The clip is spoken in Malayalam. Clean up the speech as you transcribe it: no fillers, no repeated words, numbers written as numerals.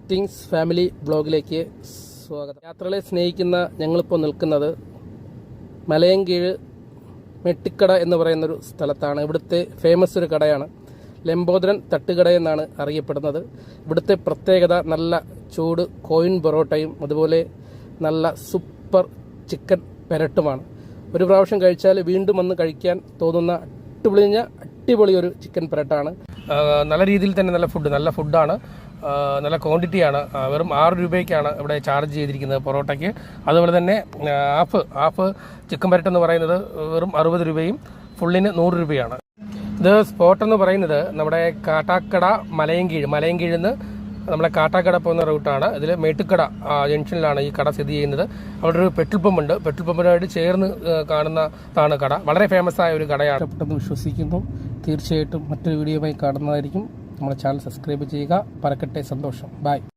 തിങ്സ് ഫാമിലി ബ്ലോഗിലേക്ക് സ്വാഗതം. യാത്രകളെ സ്നേഹിക്കുന്ന ഞങ്ങളിപ്പോൾ നിൽക്കുന്നത് മലയൻകീഴ് മെട്ടിക്കട എന്ന് പറയുന്നൊരു സ്ഥലത്താണ്. ഇവിടുത്തെ ഫേമസ് ഒരു കടയാണ്. ലംബോദരൻ തട്ടുകട എന്നാണ് അറിയപ്പെടുന്നത്. ഇവിടുത്തെ പ്രത്യേകത നല്ല ചൂട് കോയിൻ പൊറോട്ടയും അതുപോലെ നല്ല സൂപ്പർ ചിക്കൻ പെരട്ടുമാണ്. ഒരു പ്രാവശ്യം കഴിച്ചാൽ വീണ്ടും വന്ന് കഴിക്കാൻ തോന്നുന്ന അടിപൊളി ഒരു ചിക്കൻ പെരട്ടാണ്. നല്ല രീതിയിൽ തന്നെ നല്ല ഫുഡാണ്, നല്ല ക്വാണ്ടിറ്റിയാണ്. വെറും 6 രൂപയ്ക്കാണ് ഇവിടെ ചാർജ് ചെയ്തിരിക്കുന്നത് പൊറോട്ടയ്ക്ക്. അതുപോലെ തന്നെ ഹാഫ് ചിക്കൻ പെരട്ട് എന്ന് പറയുന്നത് വെറും 60 രൂപയും ഫുള്ളിന് 100 രൂപയാണ്. ഇത് സ്പോട്ട് എന്ന് പറയുന്നത് നമ്മുടെ കാട്ടാക്കട മലയൻകീഴിൽ നിന്ന് നമ്മളെ കാട്ടാക്കട പോകുന്ന റൂട്ടാണ്. ഇതിൽ മേട്ടുക്കട ജംഗ്ഷനിലാണ് ഈ കട സ്ഥിതി ചെയ്യുന്നത്. അവിടെ ഒരു പെട്രോൾ പമ്പുണ്ട്. പെട്രോൾ പമ്പിനായിട്ട് ചേർന്ന് കാണുന്നതാണ് കട. വളരെ ഫേമസ് ആയ ഒരു കടയാണ്. ഇഷ്ടപ്പെട്ടെന്ന് വിശ്വസിക്കുന്നു. തീർച്ചയായിട്ടും മറ്റൊരു വീഡിയോയുമായി കാണുന്നതായിരിക്കും. നമ്മുടെ ചാനൽ സബ്സ്ക്രൈബ് ചെയ്യുക. പറക്കട്ടെ സന്തോഷം. ബൈ.